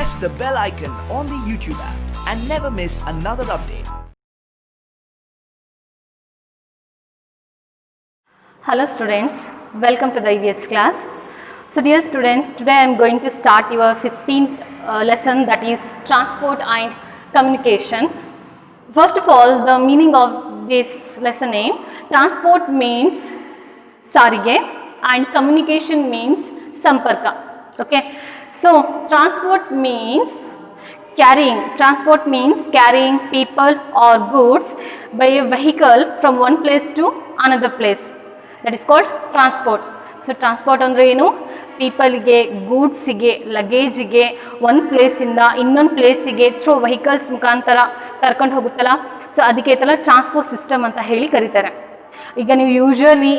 press the bell icon on the YouTube app and never miss another update. Hello students, welcome to the EVS class. So dear students, today I am going to start your 15th lesson, that is transport and communication. First of all, the meaning of this lesson name: transport means sarige and communication means samparka. Okay, so transport means carrying people or goods by a vehicle from one place to another place. That is called transport. So transport ಅಂದ್ರೆ ಏನು? ಪೀಪಲ್ಗೆ, ಗೂಡ್ಸಿಗೆ, ಲಗೇಜಿಗೆ ಒಂದು ಪ್ಲೇಸಿಂದ ಇನ್ನೊಂದು ಪ್ಲೇಸಿಗೆ through vehicles ಮುಖಾಂತರ ಕರ್ಕೊಂಡು ಹೋಗುತ್ತಲ್ಲ, so ಅದಕ್ಕೆ ಇದೆಲ್ಲ transport system ಅಂತ ಹೇಳಿ ಕರೀತಾರೆ. ಈಗ ನೀವು ಯೂಶ್ವಲಿ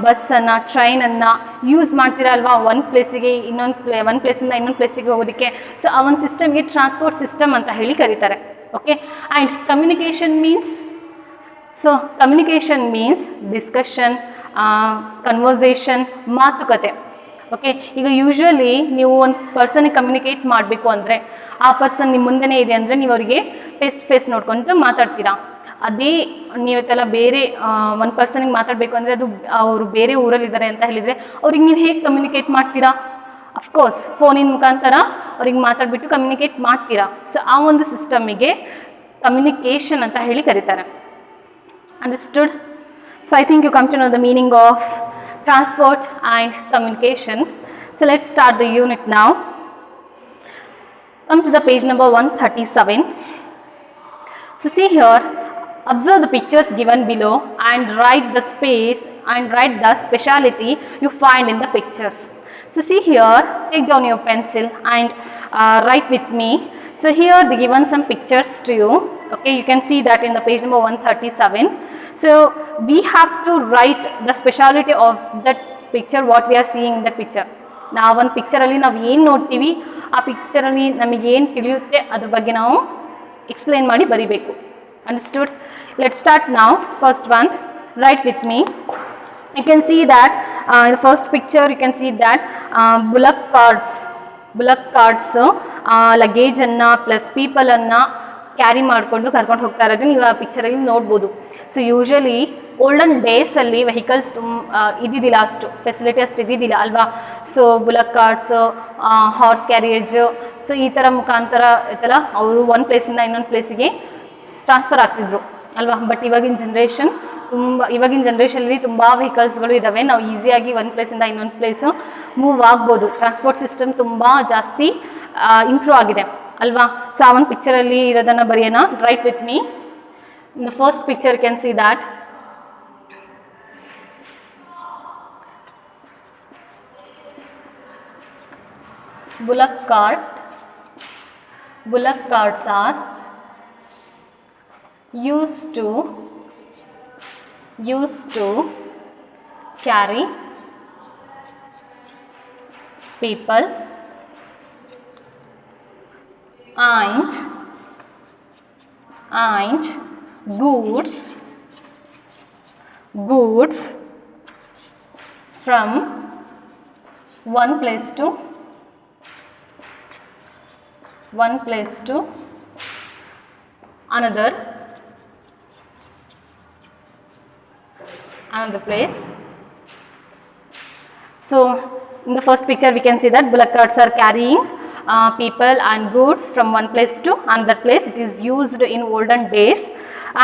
ಬಸ್ಸನ್ನು, ಟ್ರೈನನ್ನು ಯೂಸ್ ಮಾಡ್ತೀರಾ ಅಲ್ವಾ, ಒಂದು ಪ್ಲೇಸಿಗೆ ಒಂದು ಪ್ಲೇಸಿಂದ ಇನ್ನೊಂದು ಪ್ಲೇಸಿಗೆ ಹೋಗೋದಕ್ಕೆ. ಸೊ ಆ ಒಂದು ಸಿಸ್ಟಮ್ಗೆ ಟ್ರಾನ್ಸ್ಪೋರ್ಟ್ ಸಿಸ್ಟಮ್ ಅಂತ ಹೇಳಿ ಕರೀತಾರೆ. Okay, and communication means discussion, conversation, ಮಾತುಕತೆ. ಓಕೆ, ಈಗ ಯೂಶ್ವಲಿ ನೀವು ಒಂದು ಪರ್ಸನ್ಗೆ ಕಮ್ಯುನಿಕೇಟ್ ಮಾಡಬೇಕು ಅಂದರೆ, ಆ ಪರ್ಸನ್ ನಿಮ್ಮ ಮುಂದೆನೇ ಇದೆ ಅಂದರೆ ನೀವು ಅವರಿಗೆ ಫೇಸ್ ಟು ಫೇಸ್ ನೋಡ್ಕೊಂಡು ಮಾತಾಡ್ತೀರಾ. ಅದೇ ನೀವತ್ತೆಲ್ಲ ಬೇರೆ ಒಂದು ಪರ್ಸನ್ಗೆ ಮಾತಾಡಬೇಕು ಅಂದರೆ, ಅದು ಅವರು ಬೇರೆ ಊರಲ್ಲಿದ್ದಾರೆ ಅಂತ ಹೇಳಿದರೆ ಅವ್ರಿಗೆ ನೀವು ಹೇಗೆ ಕಮ್ಯುನಿಕೇಟ್ ಮಾಡ್ತೀರಾ? ಅಫ್ಕೋರ್ಸ್ ಫೋನಿನ ಮುಖಾಂತರ ಅವ್ರಿಗೆ ಮಾತಾಡಿಬಿಟ್ಟು ಕಮ್ಯುನಿಕೇಟ್ ಮಾಡ್ತೀರಾ. ಸೊ ಆ ಒಂದು ಸಿಸ್ಟಮಿಗೆ ಕಮ್ಯುನಿಕೇಷನ್ ಅಂತ ಹೇಳಿ ಕರೀತಾರೆ. Understood? So I think you come to know the meaning of transport and communication. So let's start the unit now. Come to the page number 137. So see here, observe the pictures given below and write the speciality you find in the pictures. So see here, take down your pencil and write with me. So here they given some pictures to you. Okay, you can see that in the page number 137. So we have to write the speciality of that picture, what we are seeing in that picture. ನಾವು ಒಂದು ಪಿಕ್ಚರಲ್ಲಿ ನಾವು ಏನು ನೋಡ್ತೀವಿ, ಆ ಪಿಕ್ಚರಲ್ಲಿ ನಮಗೇನು ತಿಳಿಯುತ್ತೆ ಅದ್ರ ಬಗ್ಗೆ ನಾವು ಎಕ್ಸ್ಪ್ಲೇನ್ ಮಾಡಿ ಬರಿಬೇಕು. ಅಂಡರ್ಸ್ಟುಡ್? ಲೆಟ್ ಸ್ಟಾರ್ಟ್ ನಾವು. First one, right with me. You can see that in the first picture you can see that bullock carts ಲಗೇಜನ್ನು ಪ್ಲಸ್ ಪೀಪಲನ್ನು ಕ್ಯಾರಿ ಮಾಡಿಕೊಂಡು ಕರ್ಕೊಂಡು ಹೋಗ್ತಾ ಇರೋದು ನೀವು ಆ ಪಿಕ್ಚರಲ್ಲಿ ನೋಡ್ಬೋದು. ಸೊ ಯೂಶ್ವಲಿ ಓಲ್ಡನ್ ಡೇಸಲ್ಲಿ ವೆಹಿಕಲ್ಸ್ ಇದ್ದಿದ್ದಿಲ್ಲ, ಅಷ್ಟು ಫೆಸಿಲಿಟಿ ಅಷ್ಟು ಇದ್ದಿದ್ದಿಲ್ಲ ಅಲ್ವಾ. So bullock carts, horse carriage, so ಈ ಥರ ಮುಖಾಂತರ ಇತ್ತಲ್ಲ ಅವರು ಒಂದು ಪ್ಲೇಸಿಂದ ಇನ್ನೊಂದು ಪ್ಲೇಸಿಗೆ ಟ್ರಾನ್ಸ್ಫರ್ ಆಗ್ತಿದ್ರು ಅಲ್ವಾ. ಬಟ್ ಇವಾಗಿನ ಜನ್ರೇಷನಲ್ಲಿ ತುಂಬ ವೆಹಿಕಲ್ಸ್ಗಳು ಇದ್ದಾವೆ. ನಾವು ಈಸಿಯಾಗಿ ಒಂದು ಪ್ಲೇಸಿಂದ ಇನ್ನೊಂದು ಪ್ಲೇಸು ಮೂವ್ ಆಗ್ಬೋದು. ಟ್ರಾನ್ಸ್ಪೋರ್ಟ್ ಸಿಸ್ಟಮ್ ತುಂಬ ಜಾಸ್ತಿ ಇಂಪ್ರೂವ್ ಆಗಿದೆ ಅಲ್ವಾ. ಸೊ ಆ ಒಂದು ಪಿಕ್ಚರಲ್ಲಿ ಇರೋದನ್ನು ಬರೆಯೋಣ. Right with me. In the first picture can see that bullock carts are used to carry people and goods from one place to another place. So in the first picture we can see that bullock carts are carrying people and goods from one place to another place. It is used in olden days.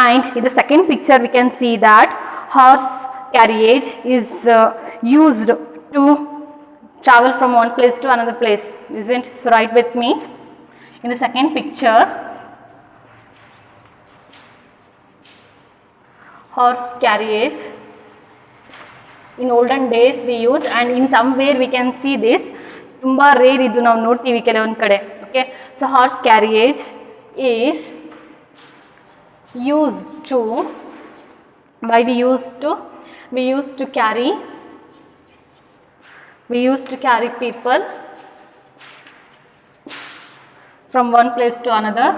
And in the second picture we can see that horse carriage is used to travel from one place to another place, isn't it? So write with me. In the second picture, horse carriage in olden days we use, and in somewhere we can see this. ತುಂಬ rare ಇದು ನಾವು ನೋಡ್ತೀವಿ ಕೆಲವೊಂದು ಕಡೆ. Okay, so horse carriage is used to, why we used to carry people from one place to another,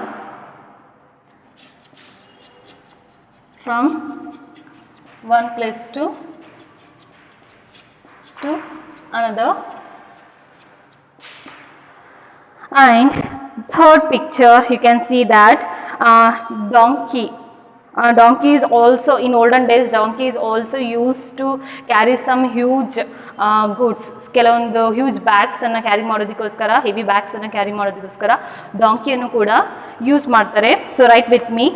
another. And third picture, you can see that donkey. Donkey is also, in olden days, donkey is also used to carry some huge goods. ಕೆಲವೊಂದು huge bags ಅನ್ನು carry ಮಾಡೋದಕ್ಕೋಸ್ಕರ, heavy bags ಅನ್ನು carry ಮಾಡೋದಕ್ಕೋಸ್ಕರ ಡಾಂಕಿಯನ್ನು ಕೂಡ use ಮಾಡ್ತಾರೆ. So write with me.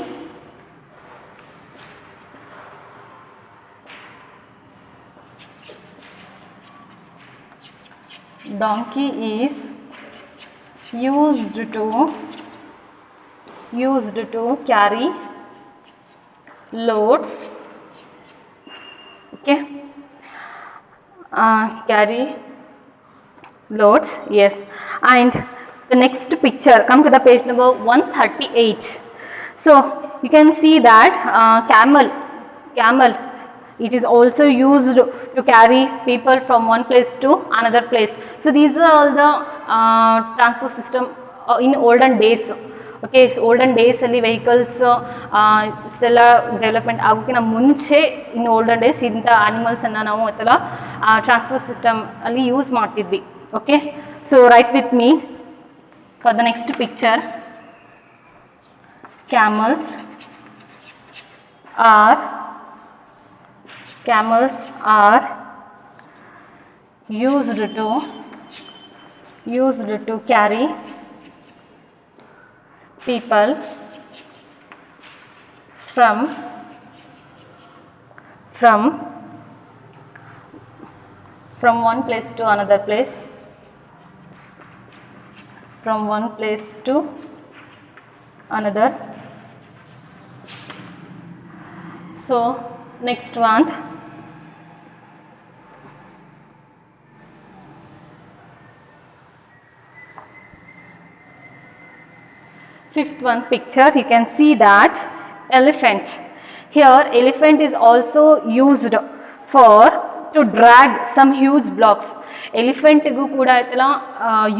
Donkey is used to carry loads. Okay, carry loads. Yes, and the next picture, come to the page number 138. So you can see that camel, it is also used to carry people from one place to another place. So these are all the transport system in olden days. Okay, so olden days ಅಲ್ಲಿ vehicles ಇಷ್ಟೆಲ್ಲ development ಆಗೋಕ್ಕಿಂತ ಮುಂಚೆ ಇನ್ olden days ಇಂಥ ಆನಿಮಲ್ಸನ್ನು ನಾವು ಅಥವಾ transport system ಅಲ್ಲಿ use ಮಾಡ್ತಿದ್ವಿ. Okay, so write with me for the next picture. Camels are used to carry people from one place to another place, from one place to another. So next one, fifth one picture, you can see that elephant. Here elephant is also used to drag some huge blocks. Elephant ಗೂ ಕೂಡ ಇದೆಲ್ಲ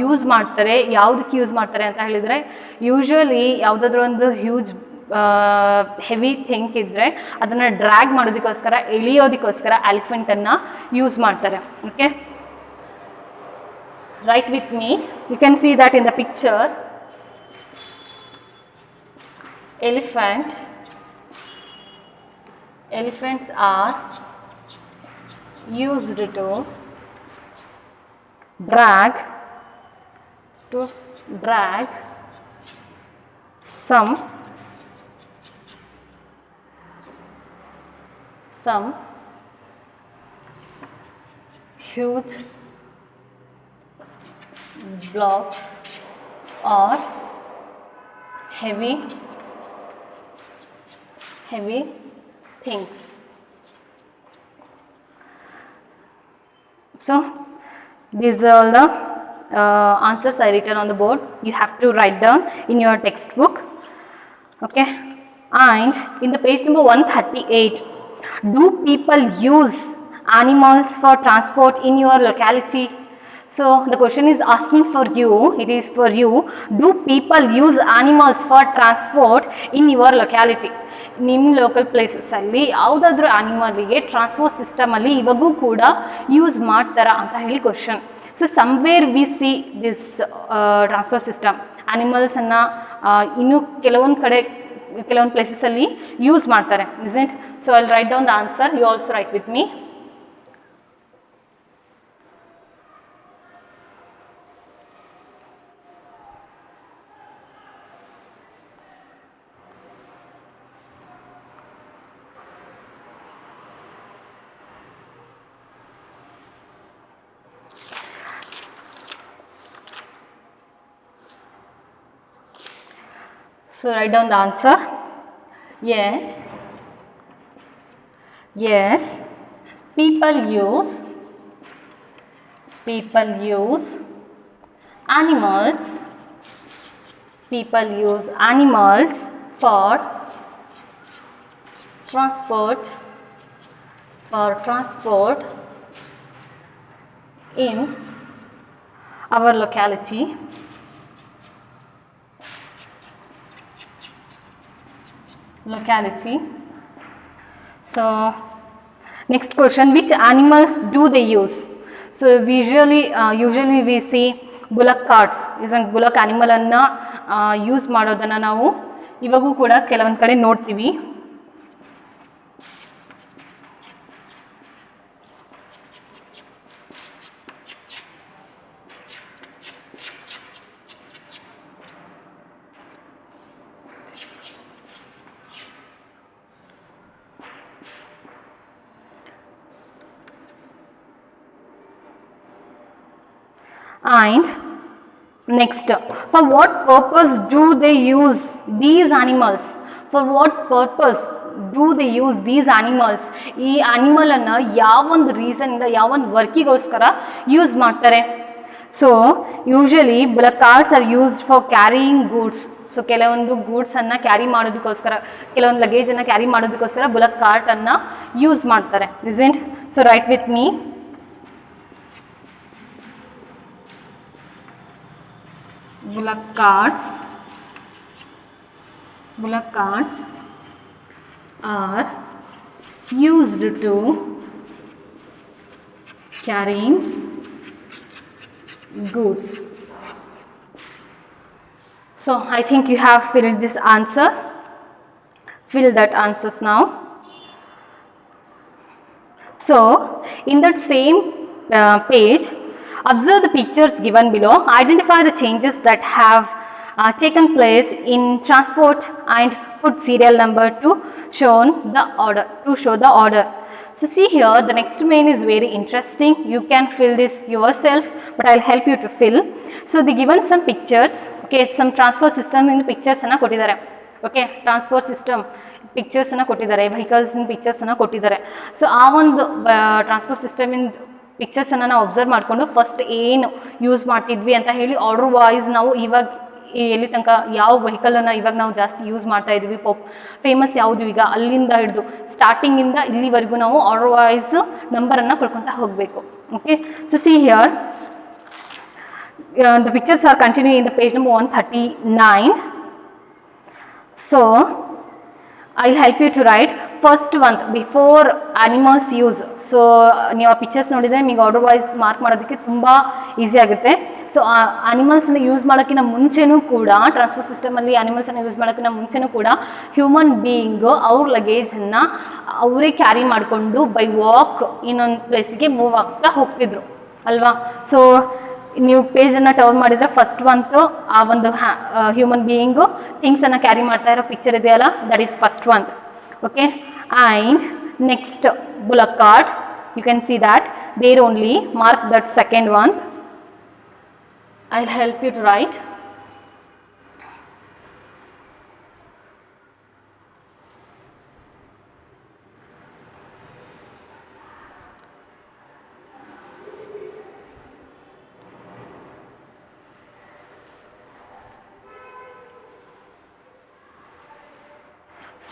use ಮಾಡ್ತಾರೆ. ಯಾವುದಕ್ಕೆ use ಮಾಡ್ತಾರೆ ಅಂತ ಹೇಳಿದ್ರೆ, usually ಯಾವುದಾದ್ರೂ ಒಂದು ಹ್ಯೂಜ್ ಹೆವಿ ಥಿಂಕ್ ಇದ್ದರೆ ಅದನ್ನು ಡ್ರ್ಯಾಗ್ ಮಾಡೋದಕ್ಕೋಸ್ಕರ, ಎಳಿಯೋದಕ್ಕೋಸ್ಕರ ಎಲಿಫೆಂಟನ್ನು ಯೂಸ್ ಮಾಡ್ತಾರೆ. Okay, right with me. You can see that in the picture. Elephants are used to drag some huge blocks or heavy things. So these are all the answers I written on the board. You have to write down in your textbook. Okay, and in the page number 138, do people use animals for transport in your locality? So the question is asking for you, it is for you, do people use animals for transport in your locality? ನಿಮ್ಮ local ಪ್ಲೇಸಸ್ಸಲ್ಲಿ ಯಾವುದಾದ್ರೂ ಆನಿಮಲಿಗೆ transport ಸಿಸ್ಟಮಲ್ಲಿ ಇವಾಗೂ ಕೂಡ use ಮಾಡ್ತಾರಾ ಅಂತ ಹೇಳಿ question. So somewhere we see this transport system. ಆನಿಮಲ್ಸನ್ನು ಇನ್ನೂ ಕೆಲವೊಂದು ಕಡೆ, ಕೆಲವೊಂದು ಪ್ಲೇಸಸ್ಸಲ್ಲಿ ಯೂಸ್ ಮಾಡ್ತಾರೆ. Isn't? So I will write down the answer. You also write with me. So write down the answer. Yes, people use animals for transport in our locality. So next question, which animals do they use? So usually we see bullock carts is bullock ಅನಿಮಲನ್ನು use ಮಾಡೋದನ್ನು ನಾವು ಇವಾಗೂ ಕೂಡ ಕೆಲವೊಂದು ಕಡೆ ನೋಡ್ತೀವಿ. And next, for what purpose do they use these animals? For what purpose do they use these animals? ಈ animal ಅನ್ನ ಯಾವೊಂದು ರೀಸನ್ ಇಂದ ಯಾವೊಂದು ವರ್ಕಿಗೋಸ್ಕರ ಯೂಸ್ ಮಾಡ್ತಾರೆ? So usually bullock carts are used for carrying goods. So ಕೆಲವೊಂದು goods ಅನ್ನ carry ಮಾಡೋದಕ್ಕೋಸ್ಕರ, ಕೆಲವೊಂದು ಲಗೇಜ್ ಅನ್ನ ಕ್ಯಾರಿ ಮಾಡೋದಕ್ಕೋಸ್ಕರ ಬುಲಕ್ ಕಾರ್ಟ್ ಅನ್ನ ಯೂಸ್ ಮಾಡ್ತಾರೆ. Isn't? So write with me. Bullock carts are used to carrying goods. So I think you have filled this answer. Fill that answers now. So in that same page, observe the pictures given below. Identify the changes that have taken place in transport and put serial number to show the order. So see here, the next main is very interesting. You can fill this yourself, but I'll help you to fill. So they given some pictures. Okay, some transport system in the pictures ana kottidare. Okay, transport system pictures ana kottidare, vehicles in pictures ana kottidare. So ಆ ಒಂದು transport system in ಪಿಕ್ಚರ್ಸನ್ನು ನಾವು observe ಮಾಡಿಕೊಂಡು first ಏನು use ಮಾಡ್ತಿದ್ವಿ ಅಂತ ಹೇಳಿ order wise ನಾವು ಇವಾಗ ಎಲ್ಲಿ ತನಕ ಯಾವ ವೆಹಿಕಲನ್ನು ಇವಾಗ ನಾವು ಜಾಸ್ತಿ ಯೂಸ್ ಮಾಡ್ತಾ ಇದ್ವಿ, ಫೇಮಸ್ ಯಾವುದು ಈಗ ಅಲ್ಲಿಂದ ಹಿಡಿದು ಸ್ಟಾರ್ಟಿಂಗಿಂದ ಇಲ್ಲಿವರೆಗೂ ನಾವು ಆರ್ಡರ್ ವೈಸ್ ನಂಬರನ್ನು ಕೊಡ್ಕೊತಾ ಹೋಗಬೇಕು. Okay, so see here the pictures are continuing in the page number 139. So I'll help you to write first one before animals use. So ನೀವು ಆ ಪಿಕ್ಚರ್ಸ್ ನೋಡಿದರೆ ನಿಮಗೆ ಆರ್ಡರ್ ವೈಸ್ ಮಾರ್ಕ್ ಮಾಡೋದಕ್ಕೆ ತುಂಬ ಈಸಿ ಆಗುತ್ತೆ. So ಅನಿಮಲ್ಸನ್ನು use ಮಾಡೋಕ್ಕಿಂತ ಮುಂಚೆನೂ ಕೂಡ, ಟ್ರಾನ್ಸ್ಪೋರ್ಟ್ ಸಿಸ್ಟಮಲ್ಲಿ ಅನಿಮಲ್ಸನ್ನು ಯೂಸ್ ಮಾಡೋಕ್ಕಿಂತ ಮುಂಚೆನೂ ಕೂಡ ಹ್ಯೂಮನ್ ಬೀಯಿಂಗು ಅವ್ರ ಲಗೇಜನ್ನು ಅವರೇ ಕ್ಯಾರಿ ಮಾಡಿಕೊಂಡು ಬೈ ವಾಕ್ ಇನ್ನೊಂದು ಪ್ಲೇಸಿಗೆ ಮೂವ್ ಆಗ್ತಾ ಹೋಗ್ತಿದ್ರು ಅಲ್ವಾ. ಸೊ ನೀವು ಪೇಜನ್ನು ಟರ್ನ್ ಮಾಡಿದರೆ ಫಸ್ಟ್ ಒಂದು ಆ ಒಂದು ಹ್ಯೂಮನ್ ಬೀಯಿಂಗು ಥಿಂಗ್ಸನ್ನು ಕ್ಯಾರಿ ಮಾಡ್ತಾ ಇರೋ ಪಿಕ್ಚರ್ ಇದೆಯಲ್ಲ, that is first one. Okay, and next bullock cart, you can see that there only mark that second one. I will help you to write.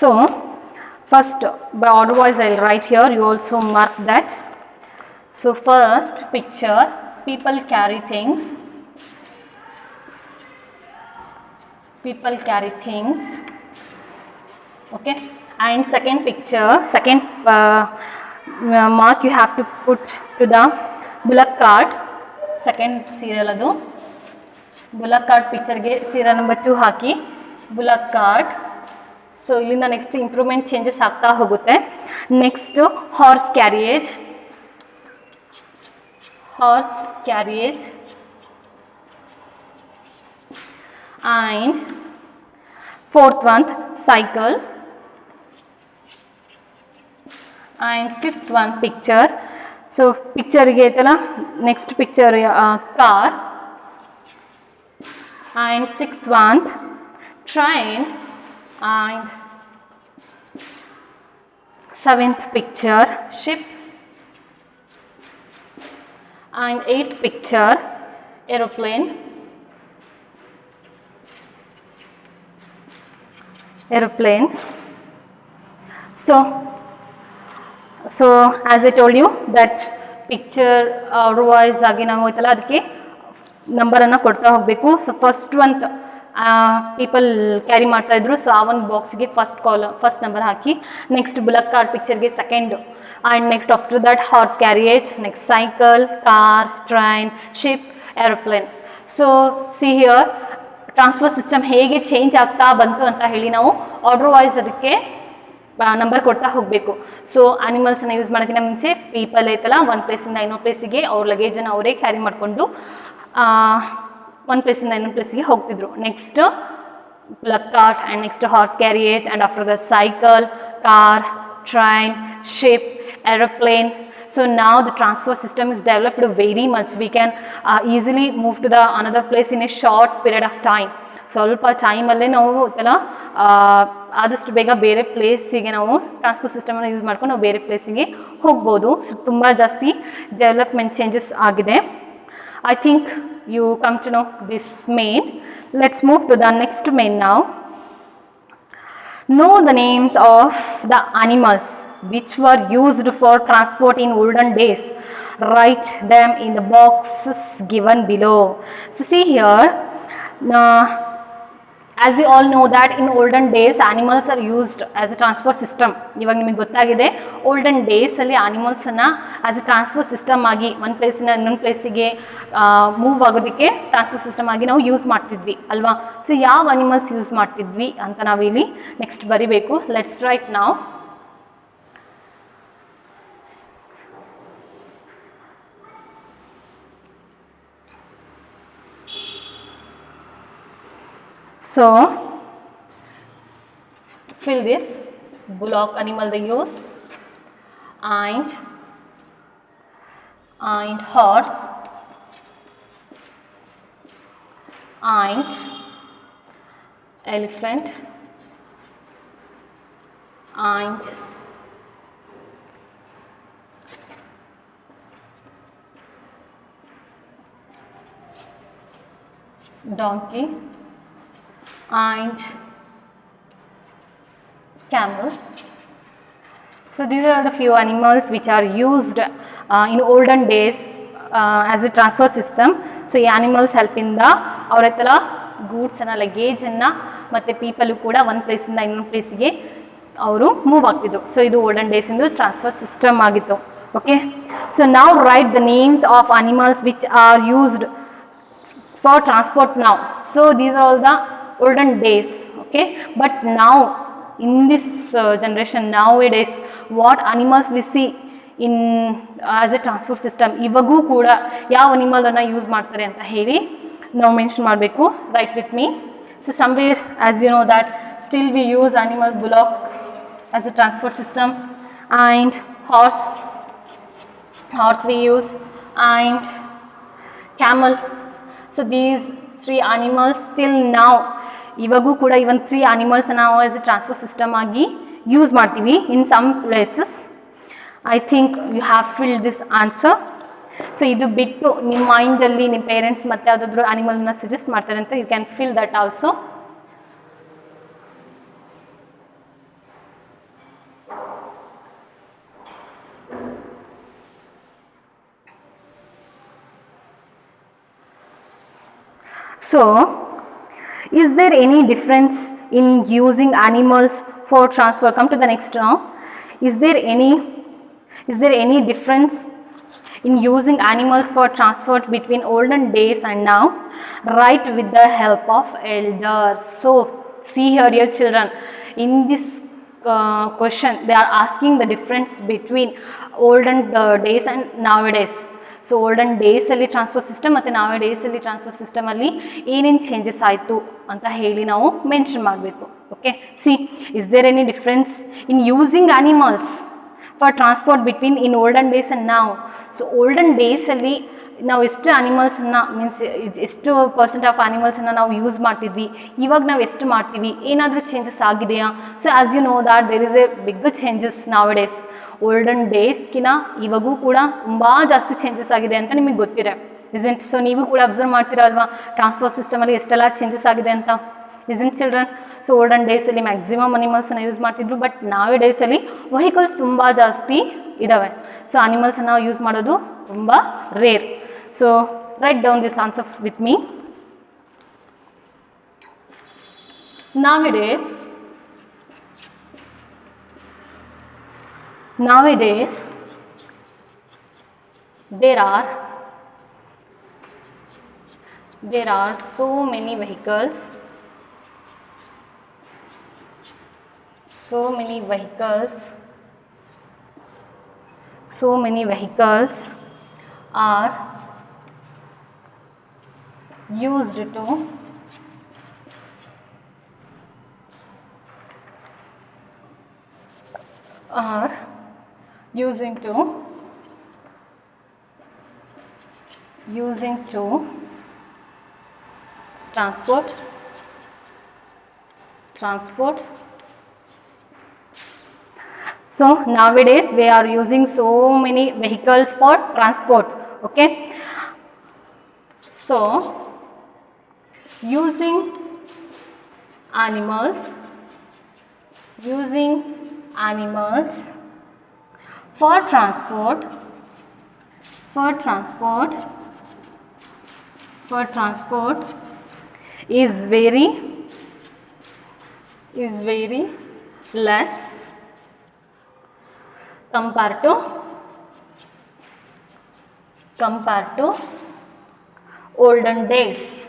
So first by order wise I will write here, you also mark that. So first picture, people carry things, okay, and second picture, second mark you have to put to the bullock cart, second serial adu bullock cart picture ge serial number 2 haki bullock cart. So ಇಲ್ಲಿಂದ next improvement changes ಆಗ್ತಾ ಹೋಗುತ್ತೆ. Next horse carriage and fourth one cycle and fifth one picture. So ಪಿಕ್ಚರ್ಗೆ ಐತಲ್ಲ, next picture car and sixth one train and seventh picture ship and eighth picture aeroplane. So as I told you that picture otherwise ಆಗಿ ನಾವು ಐತಲ್ಲ ಅದಕ್ಕೆ ನಂಬರನ್ನು ಕೊಡ್ತಾ ಹೋಗಬೇಕು. So first one people carry ಮಾಡ್ತಾ ಇದ್ರು, ಸೊ ಆ ಒಂದು ಬಾಕ್ಸ್ಗೆ ಫಸ್ಟ್ ನಂಬರ್ ಹಾಕಿ, ನೆಕ್ಸ್ಟ್ ಬುಲಕ್ ಕಾರ್ಟ್ ಪಿಕ್ಚರ್ಗೆ second, and next after that horse carriage, next cycle, car, train, ship, aeroplane. So see here transfer system ಹೇಗೆ ಚೇಂಜ್ ಆಗ್ತಾ ಬಂತು ಅಂತ ಹೇಳಿ ನಾವು ಆರ್ಡರ್ ವೈಸ್ ಅದಕ್ಕೆ ನಂಬರ್ ಕೊಡ್ತಾ ಹೋಗಬೇಕು. ಸೊ ಆನಿಮಲ್ಸನ್ನು ಯೂಸ್ ಮಾಡೋಕ್ಕಿಂತ ಮುಂಚೆ ಪೀಪಲ್ ಐತಲ್ಲ ಒಂದು ಪ್ಲೇಸಿಂದ ಇನ್ನೊಂದು ಪ್ಲೇಸಿಗೆ ಅವ್ರ ಲಗೇಜನ್ನು ಅವರೇ ಕ್ಯಾರಿ ಮಾಡಿಕೊಂಡು ಒಂದು ಪ್ಲೇಸಿಂದ ಇನ್ನೊಂದು ಪ್ಲೇಸಿಗೆ ಹೋಗ್ತಿದ್ರು. Next plug cart and next horse carriage, and after the cycle, car, train, ship, aeroplane. So now the transport system is developed very much. We can easily move to the another place in a short period of time. ಸ್ವಲ್ಪ ಟೈಮಲ್ಲೇ ನಾವು ಎಲ್ಲ ಆದಷ್ಟು ಬೇಗ ಬೇರೆ ಪ್ಲೇಸಿಗೆ ನಾವು transport ಸಿಸ್ಟಮನ್ನು ಯೂಸ್ ಮಾಡ್ಕೊಂಡು ನಾವು ಬೇರೆ ಪ್ಲೇಸಿಗೆ ಹೋಗ್ಬೋದು. ಸೊ ತುಂಬ ಜಾಸ್ತಿ ಡೆವಲಪ್ಮೆಂಟ್ ಚೇಂಜಸ್ ಆಗಿದೆ. I think you come to know this main. Let's move to the next main now. Know the names of the animals which were used for transport in olden days. Write them in the boxes given below. So see here, as you all know that in olden days animals are used as a transport system. ಇವಾಗ ನಿಮಗೆ ಗೊತ್ತಾಗಿದೆ olden ಡೇಸಲ್ಲಿ ಆನಿಮಲ್ಸನ್ನು as a transport system ಆಗಿ ಒಂದು ಪ್ಲೇಸಿನ ಇನ್ನೊಂದು ಪ್ಲೇಸಿಗೆ move ಆಗೋದಕ್ಕೆ transport system ಆಗಿ ನಾವು ಯೂಸ್ ಮಾಡ್ತಿದ್ವಿ ಅಲ್ವಾ. ಸೊ ಯಾವ ಅನಿಮಲ್ಸ್ ಯೂಸ್ ಮಾಡ್ತಿದ್ವಿ ಅಂತ ನಾವಿಲ್ಲಿ ನೆಕ್ಸ್ಟ್ ಬರಿಬೇಕು. ಲೆಟ್ಸ್ ರೈಟ್ ನಾವ್. So fill this. Bullock animal they use, and horse, and elephant, and donkey, and camel. So these are the few animals which are used in olden days as a transfer system. So ಈ animals help ಇಂದ ಅವ್ರ ಹತ್ರ ಗೂಡ್ಸನ್ನು ಲಗೇಜನ್ನು ಮತ್ತು people ಕೂಡ ಒಂದು ಪ್ಲೇಸಿಂದ ಇನ್ನೊಂದು ಪ್ಲೇಸಿಗೆ ಅವರು ಮೂವ್ ಆಗ್ತಿದ್ರು. ಸೊ ಇದು ಓಲ್ಡನ್ ಡೇಸಿಂದು ಟ್ರಾನ್ಸ್ಫರ್ ಸಿಸ್ಟಮ್ ಆಗಿತ್ತು. ಓಕೆ, ಸೊ ನಾವು right the names of animals which are used for transport now. So these are all the olden days, okay, but now in this generation nowadays what animals we see in as a transport system, ಇವಾಗೂ ಕೂಡ ಯಾವ animal ಅನ್ನು use ಮಾಡ್ತಾರೆ ಅಂತ ಹೇಳಿ ನಾವು mention ಮಾಡಬೇಕು. Right with me. So somewhere as you know that still we use animal bullock as a transport system, and horse we use, and camel. So these three animals till now ಇವಾಗೂ ಕೂಡ even 3 animals ನಾವು as a transport system ಆಗಿ use ಮಾಡ್ತೀವಿ in some places. I think you have filled this answer. So ಇದು ಬಿಟ್ಟು ನಿಮ್ಮ ಮೈಂಡಲ್ಲಿ ನಿಮ್ಮ ಪೇರೆಂಟ್ಸ್ ಮತ್ತೆ ಯಾವುದಾದ್ರೂ ಅನಿಮಲ್ನ ಸಜೆಸ್ಟ್ ಮಾಡ್ತಾರೆ ಅಂತ you can fill that also. So, is there any difference in using animals for transport? Come to the next now. Is there any difference in using animals for transport between olden days and now? Write with the help of elders. So, see here, dear children, in this question they are asking the difference between olden days and nowadays. So olden ಡೇಸಲ್ಲಿ transport system ಮತ್ತು ನಾವೇ ಡೇಸಲ್ಲಿ transport ಸಿಸ್ಟಮಲ್ಲಿ ಏನೇನು changes ಆಯಿತು ಅಂತ ಹೇಳಿ ನಾವು mention ಮಾಡಬೇಕು. Okay, see is there any difference in using animals for transport between in olden days and ನಾವು. ಸೊ ಓಲ್ಡನ್ ಡೇಸಲ್ಲಿ ನಾವು ಎಷ್ಟು ಆನಿಮಲ್ಸನ್ನು ಮೀನ್ಸ್ ಎಷ್ಟು ಪರ್ಸೆಂಟ್ ಆಫ್ ಆನಿಮಲ್ಸನ್ನು ನಾವು ಯೂಸ್ ಮಾಡ್ತಿದ್ವಿ, ಇವಾಗ ನಾವು ಎಷ್ಟು ಮಾಡ್ತೀವಿ, ಏನಾದರೂ ಚೇಂಜಸ್ ಆಗಿದೆಯಾ? So as you know that there is a big changes now days. Olden ಡೇಸ್ಕಿನ ಇವಾಗೂ ಕೂಡ ತುಂಬ ಜಾಸ್ತಿ ಚೇಂಜಸ್ ಆಗಿದೆ ಅಂತ ನಿಮಗೆ ಗೊತ್ತಿದೆ, ಇಸೆಂಟ್? ಸೊ ನೀವು ಕೂಡ ಅಬ್ಸರ್ವ್ ಮಾಡ್ತೀರಾ ಅಲ್ವಾ ಟ್ರಾನ್ಸ್ಪೋರ್ಟ್ ಸಿಸ್ಟಮಲ್ಲಿ ಎಷ್ಟೆಲ್ಲ ಚೇಂಜಸ್ ಆಗಿದೆ ಅಂತ, ಇಸೆಂಟ್ ಚಿಲ್ಡ್ರನ್? ಸೊ ಓಲ್ಡನ್ ಡೇಸಲ್ಲಿ ಮ್ಯಾಕ್ಸಿಮಮ್ ಅನಿಮಲ್ಸನ್ನು ಯೂಸ್ ಮಾಡ್ತಿದ್ರು, ಬಟ್ ನಾವೇ ಡೇಸಲ್ಲಿ ವೆಹಿಕಲ್ಸ್ ತುಂಬ ಜಾಸ್ತಿ ಇದ್ದಾವೆ. ಸೊ ಅನಿಮಲ್ಸನ್ನು ಯೂಸ್ ಮಾಡೋದು ತುಂಬ rare. So write down this answer with me. Nowadays there are there are so many vehicles, so many vehicles are used to using to transport. So nowadays we are using so many vehicles for transport. Okay, so using animals for transport is very less compared to olden days.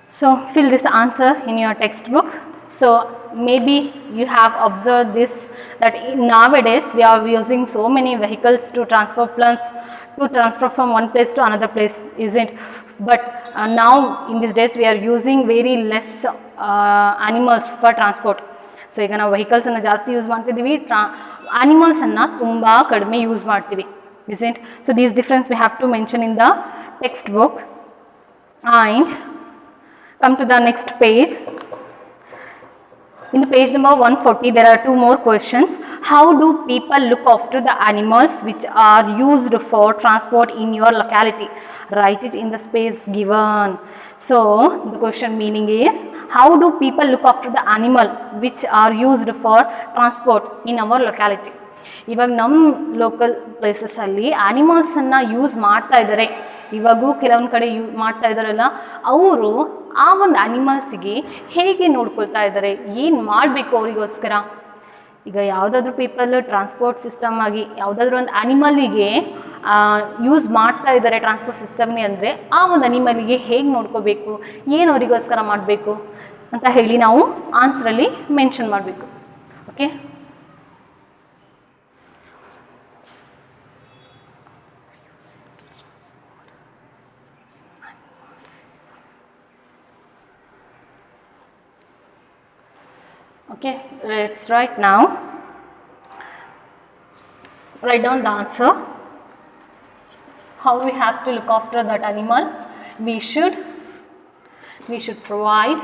So fill this answer in your textbook. So maybe you have observed this, that nowadays we are using so many vehicles to transfer from one place to another place, isn't? But now in these days we are using very less animals for transport. So ಈಗ ನಾವು vehicles ಅನ್ನು ಜಾಸ್ತಿ use ಮಾಡ್ತಿದ್ದೀವಿ, animals ಅನ್ನು ತುಂಬಾ ಕಡಿಮೆ use ಮಾಡ್ತೀವಿ, isn't? So these difference we have to mention in the textbook. And come to the next page. In the page number 140, there are two more questions. How do people look after the animals which are used for transport in your locality? Write it in the space given. So the question meaning is, how do people look after the animal which are used for transport in our locality? ಇವಾಗ ನಮ್ಮ local ಪ್ಲೇಸಸ್ಸಲ್ಲಿ ಆ್ಯನಿಮಲ್ಸನ್ನು use ಮಾಡ್ತಾ ಇದ್ದಾರೆ, ಇವಾಗೂ ಕೆಲವೊಂದು ಕಡೆ ಮಾಡ್ತಾ ಇದ್ದಾರಲ್ಲ, ಅವರು ಆ ಒಂದು ಆ್ಯನಿಮಲ್ಸಿಗೆ ಹೇಗೆ ನೋಡ್ಕೊಳ್ತಾ ಇದ್ದಾರೆ, ಏನು ಮಾಡಬೇಕು ಅವರಿಗೋಸ್ಕರ? ಈಗ ಯಾವುದಾದ್ರೂ ಪೀಪಲ್ ಟ್ರಾನ್ಸ್ಪೋರ್ಟ್ ಸಿಸ್ಟಮ್ ಆಗಿ ಯಾವುದಾದ್ರೂ ಒಂದು ಆ್ಯನಿಮಲಿಗೆ ಯೂಸ್ ಮಾಡ್ತಾ ಇದ್ದಾರೆ ಟ್ರಾನ್ಸ್ಪೋರ್ಟ್ ಸಿಸ್ಟಮ್ನೇ ಅಂದರೆ, ಆ ಒಂದು ಆ್ಯನಿಮಲಿಗೆ ಹೇಗೆ ನೋಡ್ಕೋಬೇಕು, ಏನು ಅವರಿಗೋಸ್ಕರ ಮಾಡಬೇಕು ಅಂತ ಹೇಳಿ ನಾವು ಆನ್ಸರಲ್ಲಿ ಮೆನ್ಷನ್ ಮಾಡಬೇಕು. Okay, okay, let's write now. Write down the answer. How we have to look after that animal? We should provide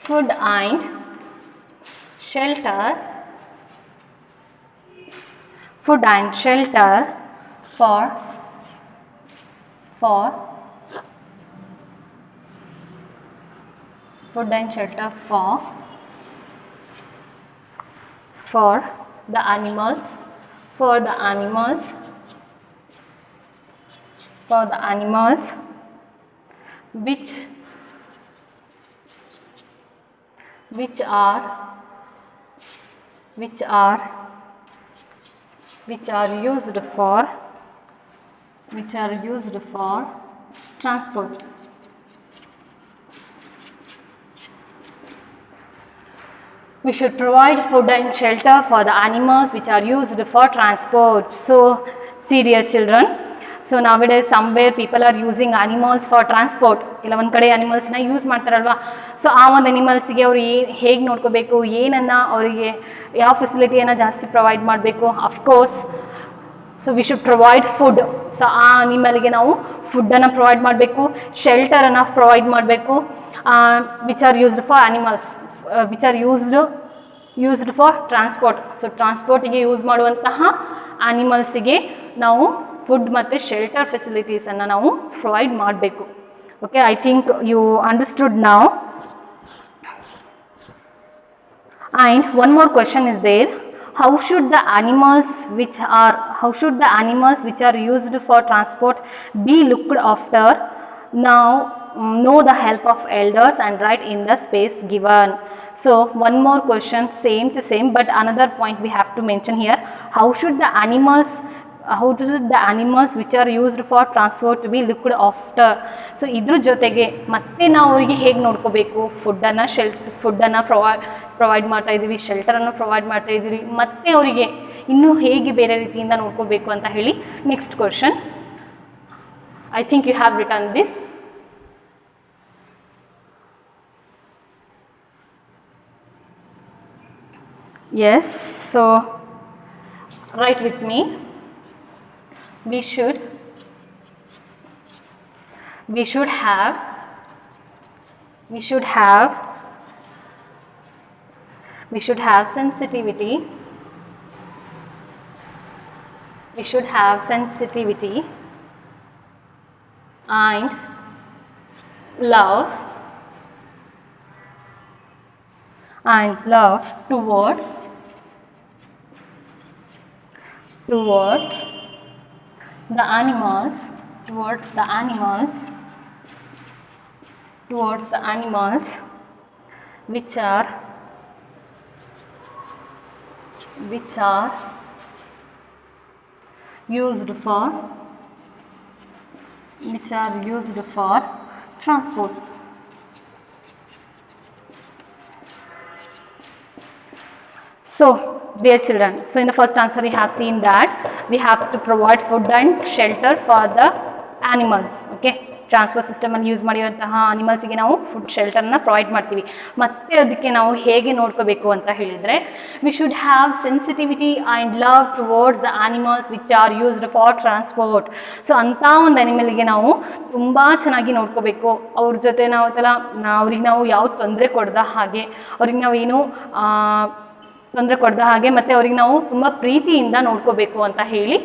food and shelter for food and shelter for the animals which are used for transport. We should provide food and shelter for the animals which are used for transport. So see dear children, so nowadays somewhere people are using animals for transport. ಕೆಲವೊಂದು ಕಡೆ ಆ್ಯನಿಮಲ್ಸ್ನ use ಮಾಡ್ತಾರಲ್ವ, so ಆ ಒಂದು ಆ್ಯನಿಮಲ್ಸಿಗೆ ಅವರು ಹೇಗೆ ನೋಡ್ಕೋಬೇಕು, ಏನನ್ನು ಅವರಿಗೆ ಯಾವ ಫೆಸಿಲಿಟಿಯನ್ನು ಜಾಸ್ತಿ ಪ್ರೊವೈಡ್ ಮಾಡಬೇಕು, of course so we should provide food. So ಆ ಆ್ಯನಿಮಲ್ಗೆ ನಾವು ಫುಡ್ಡನ್ನು ಪ್ರೊವೈಡ್ ಮಾಡಬೇಕು, ಶೆಲ್ಟರನ್ನು ಪ್ರೊವೈಡ್ ಮಾಡಬೇಕು, which are used for animals which are used for transport. So ಟ್ರಾನ್ಸ್ಪೋರ್ಟಿಗೆ ಯೂಸ್ ಮಾಡುವಂತಹ ಆ್ಯನಿಮಲ್ಸಿಗೆ ನಾವು ಫುಡ್ ಮತ್ತು ಶೆಲ್ಟರ್ ಫೆಸಿಲಿಟೀಸನ್ನು ನಾವು ಪ್ರೊವೈಡ್ ಮಾಡಬೇಕು. Okay, I think you understood now. And one more question is there. How should the animals which are used for transport be looked after? Now know the help of elders and write in the space given. So one more question, same to same, but another point we have to mention here. How should the animals which are used for transport to be looked after? So ಇದ್ರ ಜೊತೆಗೆ ಮತ್ತೆ ನಾವು ಅವರಿಗೆ ಹೇಗೆ ನೋಡ್ಕೋಬೇಕು, ಫುಡ್ಡನ್ನು provide ಮಾಡ್ತಾ ಇದ್ದೀವಿ, ಶೆಲ್ಟರನ್ನು ಪ್ರೊವೈಡ್ ಮಾಡ್ತಾ ಇದ್ದೀವಿ, ಮತ್ತೆ ಅವರಿಗೆ ಇನ್ನೂ ಹೇಗೆ ಬೇರೆ ರೀತಿಯಿಂದ ನೋಡ್ಕೋಬೇಕು ಅಂತ ಹೇಳಿ next question. I think you have written this. Yes, so write with me. We should have sensitivity. We should have sensitivity and love towards the animals which are used for transport. So dear children, so in the first answer we have seen that we have to provide food and shelter for the animals. Okay, transport ಸಿಸ್ಟಮನ್ನು use ಮಾಡಿರುವಂತಹ ಅನಿಮಲ್ಸಿಗೆ ನಾವು food ಶೆಲ್ಟರ್ನ provide ಮಾಡ್ತೀವಿ. ಮತ್ತು ಅದಕ್ಕೆ ನಾವು ಹೇಗೆ ನೋಡ್ಕೋಬೇಕು ಅಂತ ಹೇಳಿದರೆ, we should have sensitivity and love towards the animals which are used for transport. So ಅಂಥ ಒಂದು ಅನಿಮಲ್ಗೆ ನಾವು ತುಂಬ ಚೆನ್ನಾಗಿ ನೋಡ್ಕೋಬೇಕು. ಅವ್ರ ಜೊತೆ ನಾವು ಅವ್ರಿಗೆ ನಾವು ಯಾವ ತೊಂದರೆ ಕೊಡದ ಹಾಗೆ, ಅವ್ರಿಗೆ ನಾವು ಏನು ತೊಂದರೆ ಕೊಡದ ಹಾಗೆ, ಮತ್ತು ಅವ್ರಿಗೆ ನಾವು ತುಂಬ ಪ್ರೀತಿಯಿಂದ ನೋಡ್ಕೋಬೇಕು ಅಂತ ಹೇಳಿ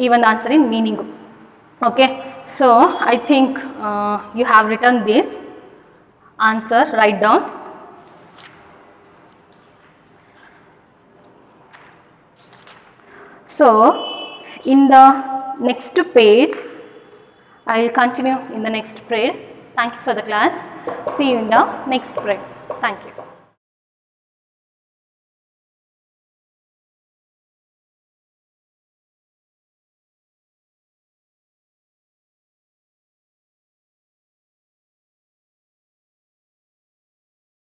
ಈ ಒಂದು ಆನ್ಸರಿನ meaning. Okay, so I think you have written this answer, write down. So in the next page I will continue in the next period. Thank you for the class. See you in the next period. Thank you.